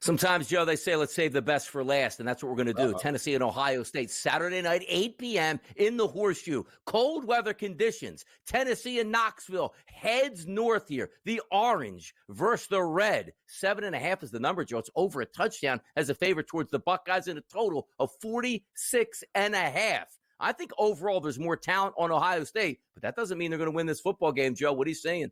Sometimes, Joe, they say, let's save the best for last, and that's what we're going to do. Tennessee and Ohio State, Saturday night, 8 p.m. in the Horseshoe. Cold weather conditions. Tennessee and Knoxville heads north here. The orange versus the red. 7.5 is the number, Joe. It's over a touchdown as a favorite towards the Buckeyes in a total of 46.5. I think overall there's more talent on Ohio State, but that doesn't mean they're going to win this football game, Joe. What are you saying?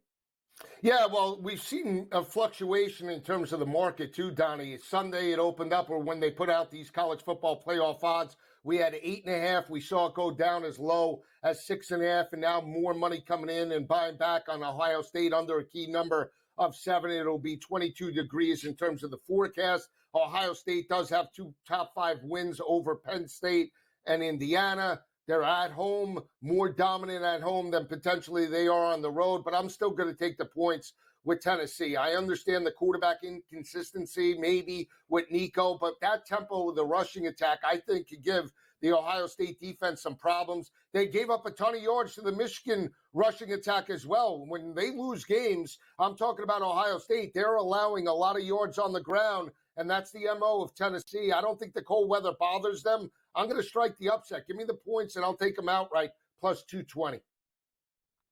Yeah, well, we've seen a fluctuation in terms of the market too, Donnie. Sunday it opened up, or when they put out these college football playoff odds, we had 8.5. We saw it go down as low as 6.5, and now more money coming in and buying back on Ohio State under a key number of 7. It'll be 22 degrees in terms of the forecast. Ohio State does have 2 top 5 wins over Penn State and Indiana. They're at home, more dominant at home than potentially they are on the road, but I'm still going to take the points with Tennessee. I understand the quarterback inconsistency, maybe with Nico, but that tempo with the rushing attack, I think, could give the Ohio State defense some problems. They gave up a ton of yards to the Michigan rushing attack as well. When they lose games, I'm talking about Ohio State, they're allowing a lot of yards on the ground, and that's the MO of Tennessee. I don't think the cold weather bothers them. I'm going to strike the upset. Give me the points, and I'll take them outright, plus 220.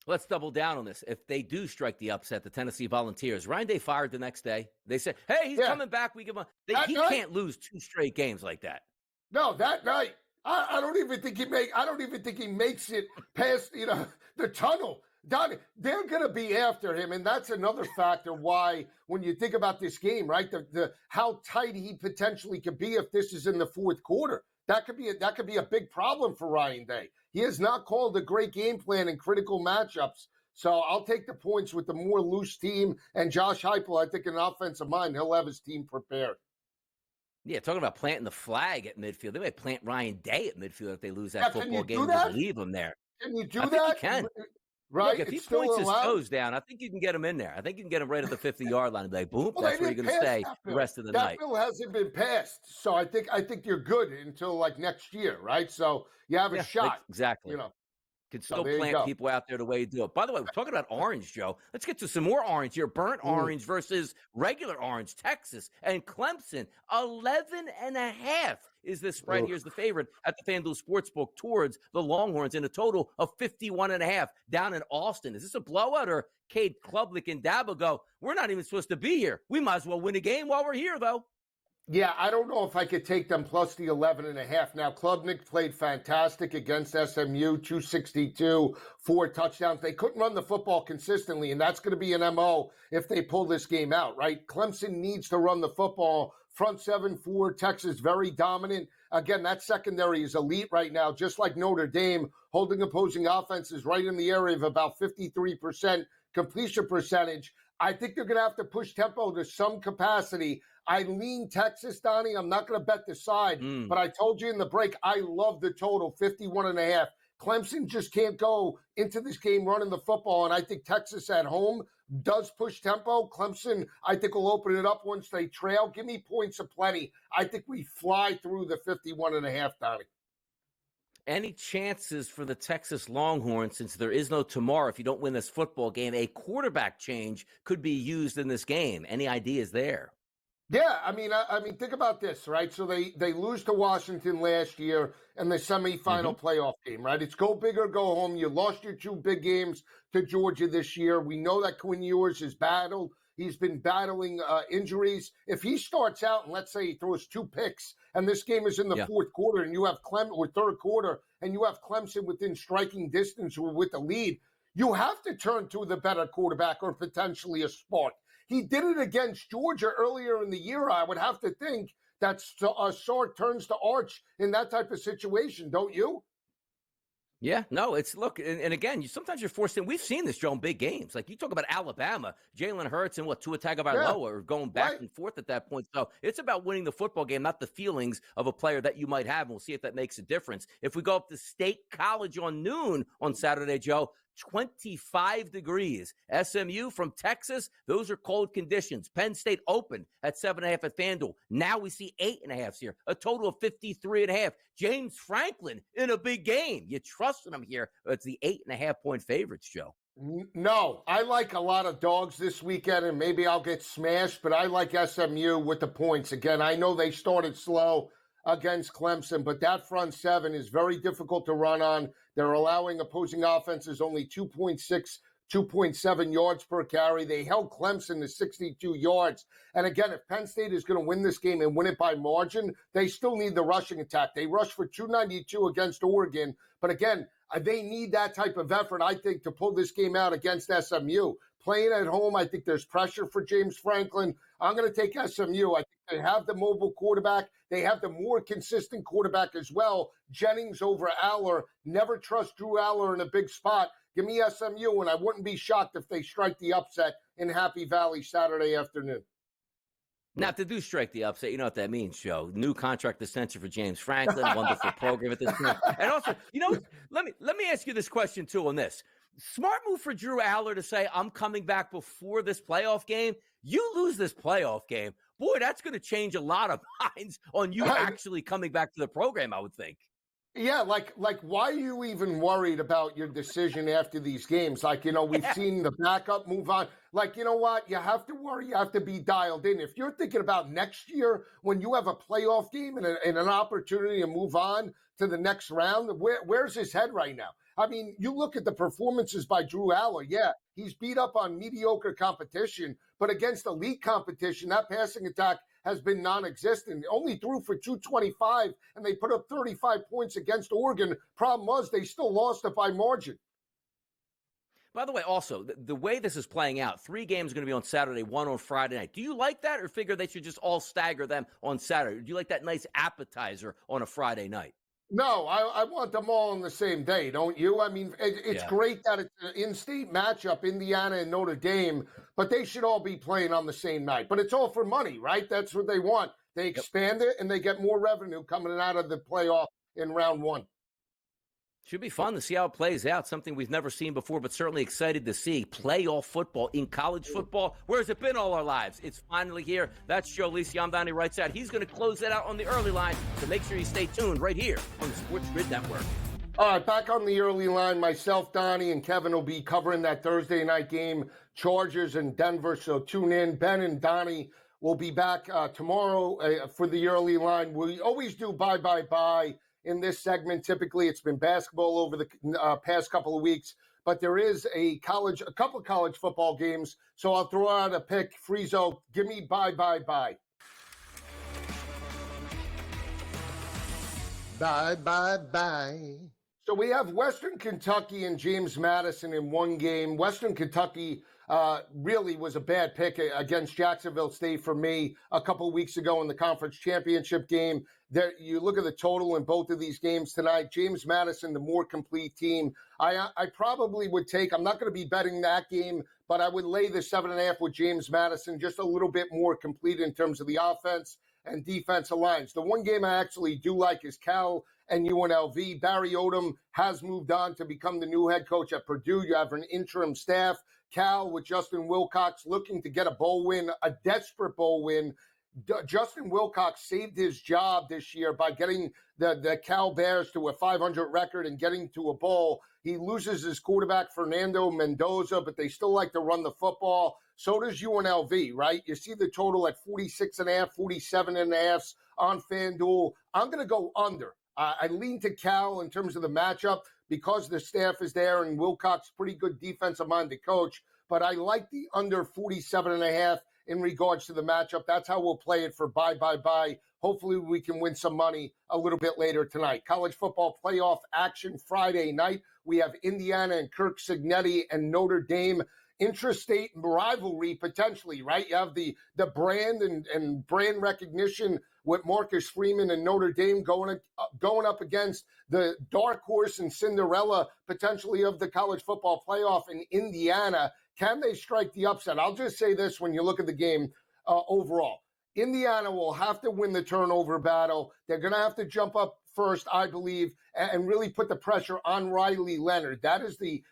Let's double down on this. If they do strike the upset, the Tennessee Volunteers, Ryan Day fired the next day. They said, hey, he's coming back. We give him he can't lose 2 straight games like that. No, that night, I don't even think he makes it past, the tunnel. Donnie, they're going to be after him, and that's another factor why, when you think about this game, right, the how tight he potentially could be if this is in the fourth quarter. That could be a big problem for Ryan Day. He has not called a great game plan in critical matchups. So I'll take the points with the more loose team. And Josh Heupel, I think, in an offensive mind, he'll have his team prepared. Yeah, talking about planting the flag at midfield. They might plant Ryan Day at midfield if they lose that football game and leave him there. Can you do I that? think you can. Right? Look, if he points his toes down, I think you can get him in there. I think you can get him right at the 50-yard line and be like, boom, that's where you're going to stay the rest of the night. That bill hasn't been passed, so I think you're good until like next year, right? So you have a shot. Exactly. Could still plant people out there the way you do it. By the way, we're talking about orange, Joe. Let's get to some more orange here. Burnt orange versus regular orange. Texas and Clemson. 11.5 is the spread. Here's the favorite at the FanDuel Sportsbook towards the Longhorns in a total of 51.5 down in Austin. Is this a blowout, or Cade Klubnik and Dabo go, we're not even supposed to be here. We might as well win a game while we're here, though. Yeah, I don't know if I could take them plus the 11.5. Now, Klubnik played fantastic against SMU, 262, 4 touchdowns. They couldn't run the football consistently, and that's going to be an MO if they pull this game out, right? Clemson needs to run the football. Front 7-4, Texas very dominant. Again, that secondary is elite right now, just like Notre Dame, holding opposing offenses right in the area of about 53% completion percentage. I think they're going to have to push tempo to some capacity. I lean Texas, Donnie. I'm not going to bet the side, but I told you in the break, I love the total, 51.5. Clemson just can't go into this game running the football, and I think Texas at home does push tempo. Clemson, I think, will open it up once they trail. Give me points aplenty. I think we fly through the 51.5, Donnie. Any chances for the Texas Longhorns, since there is no tomorrow, if you don't win this football game, a quarterback change could be used in this game? Any ideas there? Yeah, I mean, think about this, right? So they lose to Washington last year in the semifinal playoff game, right? It's go big or go home. You lost your 2 big games to Georgia this year. We know that Quinn Ewers has battled. He's been battling injuries. If he starts out and let's say he throws 2 picks, and this game is in the fourth quarter, and you have third quarter, and you have Clemson within striking distance with the lead, you have to turn to the better quarterback or potentially a spark. He did it against Georgia earlier in the year. I would have to think that Sark turns to Arch in that type of situation, don't you? Yeah, no, look, and again, sometimes you're forced in. We've seen this, Joe, in big games. Like you talk about Alabama, Jalen Hurts and Tua Tagovailoa are going back and forth at that point. So it's about winning the football game, not the feelings of a player that you might have. And we'll see if that makes a difference. If we go up to State College on noon on Saturday, Joe, 25 degrees. SMU from Texas, those are cold conditions. Penn State opened at 7.5 at FanDuel. Now we see 8.5 here, a total of 53.5. James Franklin in a big game. You trust him here. It's the 8.5 point favorites, Joe. No, I like a lot of dogs this weekend, and maybe I'll get smashed, but I like SMU with the points. Again, I know they started slow against Clemson, but that front seven is very difficult to run on. They're allowing opposing offenses only 2.6, 2.7 yards per carry. They held Clemson to 62 yards. And again, if Penn State is going to win this game and win it by margin, they still need the rushing attack. They rushed for 292 against Oregon, but again, they need that type of effort, I think, to pull this game out against SMU. Playing at home, I think there's pressure for James Franklin. I'm going to take SMU. I think they have the mobile quarterback. They have the more consistent quarterback as well. Jennings over Aller. Never trust Drew Aller in a big spot. Give me SMU, and I wouldn't be shocked if they strike the upset in Happy Valley Saturday afternoon. Now, if they do strike the upset, you know what that means, Joe. New contract extension for James Franklin, wonderful program at this point. And also, let me ask you this question, too, on this. Smart move for Drew Aller to say, I'm coming back before this playoff game. You lose this playoff game. Boy, that's going to change a lot of minds on you actually coming back to the program, I would think. Yeah, like why are you even worried about your decision after these games? Like, we've seen the backup move on. Like, you know what? You have to worry. You have to be dialed in. If you're thinking about next year when you have a playoff game and an opportunity to move on to the next round, where's his head right now? I mean, you look at the performances by Drew Aller. Yeah, he's beat up on mediocre competition, but against elite competition, that passing attack has been non-existent. Only threw for 225, and they put up 35 points against Oregon. Problem was, they still lost it by margin. By the way, also, the way this is playing out, 3 games are going to be on Saturday, 1 on Friday night. Do you like that, or figure they should just all stagger them on Saturday? Or do you like that nice appetizer on a Friday night? No, I want them all on the same day, don't you? I mean, it's great that it's an in-state matchup, Indiana and Notre Dame, but they should all be playing on the same night. But it's all for money, right? That's what they want. They expand it, and they get more revenue coming out of the playoff in round 1. Should be fun to see how it plays out. Something we've never seen before, but certainly excited to see playoff football in college football. Where's it been all our lives? It's finally here. That's Joe Lisi. I'm Donnie right side. He's going to close that out on the early line, so make sure you stay tuned right here on the SportsGrid Network. All right, back on the early line, myself, Donnie, and Kevin will be covering that Thursday night game, Chargers and Denver, so tune in. Ben and Donnie will be back tomorrow for the early line. We always do bye. In this segment, typically it's been basketball over the past couple of weeks, but there is a couple of college football games. So I'll throw out a pick. Friezo, give me bye. Bye. So we have Western Kentucky and James Madison in one game. Western Kentucky really was a bad pick against Jacksonville State for me a couple of weeks ago in the conference championship game. There, you look at the total in both of these games tonight. James Madison, the more complete team. I probably would take, I'm not going to be betting that game, but I would lay the 7.5 with James Madison, just a little bit more complete in terms of the offense and defensive lines. The one game I actually do like is Cal and UNLV. Barry Odom has moved on to become the new head coach at Purdue. You have an interim staff. Cal with Justin Wilcox looking to get a bowl win, a desperate bowl win. Justin Wilcox saved his job this year by getting the Cal Bears to a 500 record and getting to a bowl. He loses his quarterback, Fernando Mendoza, but they still like to run the football. So does UNLV, right? You see the total at 46.5, 47.5 on FanDuel. I'm going to go under. I lean to Cal in terms of the matchup because the staff is there and Wilcox, pretty good defensive-minded coach. But I like the under 47.5 in regards to the matchup. That's how we'll play it for bye. Hopefully we can win some money a little bit later tonight. College football playoff action Friday night. We have Indiana and Kirk Cignetti and Notre Dame. Intrastate rivalry potentially, right? You have the brand and brand recognition with Marcus Freeman and Notre Dame going up against the dark horse and Cinderella potentially of the college football playoff in Indiana. Can they strike the upset? I'll just say this when you look at the game overall. Indiana will have to win the turnover battle. They're going to have to jump up first, I believe, and really put the pressure on Riley Leonard. That is the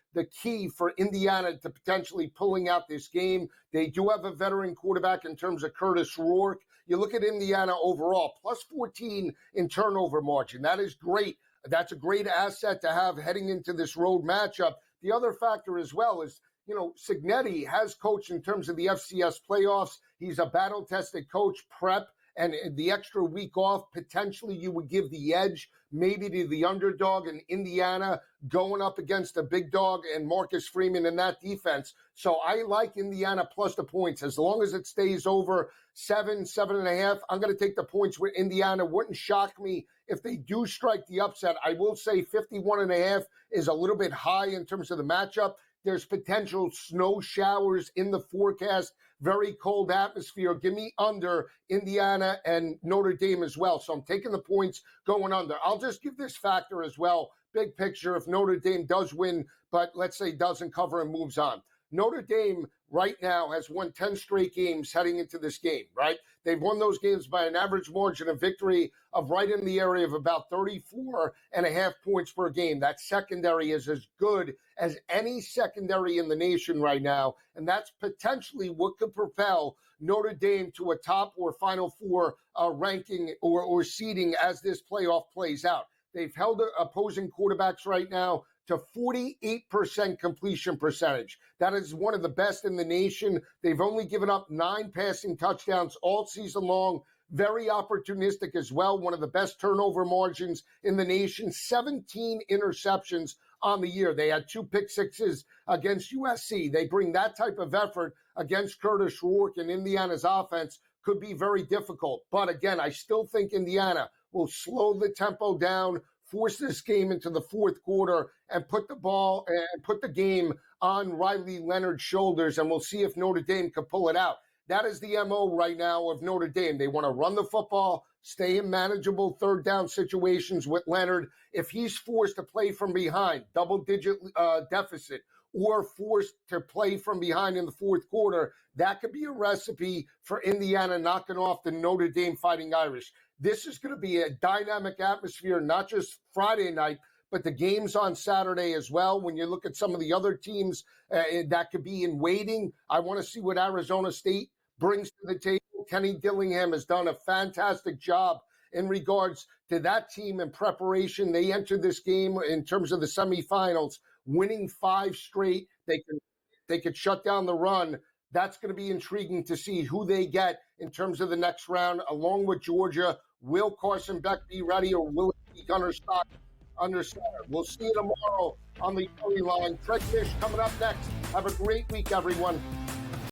key for Indiana to potentially pulling out this game. They do have a veteran quarterback in terms of Curtis Rourke. You look at Indiana overall, plus 14 in turnover margin. That is great. That's a great asset to have heading into this road matchup. the other factor as well is, Cignetti has coached in terms of the FCS playoffs. He's a battle-tested coach, prep, and the extra week off, potentially you would give the edge maybe to the underdog in Indiana going up against a big dog and Marcus Freeman in that defense. So I like Indiana plus the points. As long as it stays over 7.5, I'm going to take the points with Indiana. Wouldn't shock me if they do strike the upset. I will say 51.5 is a little bit high in terms of the matchup. There's potential snow showers in the forecast, very cold atmosphere. Give me under Indiana and Notre Dame as well. So I'm taking the points going under. I'll just give this factor as well. Big picture, if Notre Dame does win, but let's say doesn't cover and moves on. Notre Dame right now has won 10 straight games heading into this game, right? They've won those games by an average margin of victory of right in the area of about 34.5 points per game. That secondary is as good as any secondary in the nation right now, and that's potentially what could propel Notre Dame to a top or Final Four ranking or seeding as this playoff plays out. They've held opposing quarterbacks right now to 48% completion percentage. That is one of the best in the nation. They've only given up 9 passing touchdowns all season long. Very opportunistic as well. One of the best turnover margins in the nation. 17 interceptions on the year. They had 2 pick sixes against USC. They bring that type of effort against Curtis Rourke and Indiana's offense could be very difficult. But again, I still think Indiana will slow the tempo down, force this game into the fourth quarter, and put the game on Riley Leonard's shoulders, and we'll see if Notre Dame can pull it out. That is the MO right now of Notre Dame. They want to run the football, stay in manageable third down situations with Leonard. If he's forced to play from behind, double-digit deficit, or forced to play from behind in the fourth quarter, that could be a recipe for Indiana knocking off the Notre Dame Fighting Irish. This is going to be a dynamic atmosphere, not just Friday night, but the games on Saturday as well. When you look at some of the other teams that could be in waiting, I want to see what Arizona State brings to the table. Kenny Dillingham has done a fantastic job in regards to that team in preparation. They entered this game in terms of the semifinals, winning 5 straight. They could shut down the run. That's going to be intriguing to see who they get in terms of the next round, along with Georgia. Will Carson Beck be ready, or will it be Gunnar Stock under center? We'll see you tomorrow on the Curry Line. Fred Fish coming up next. Have a great week, everyone.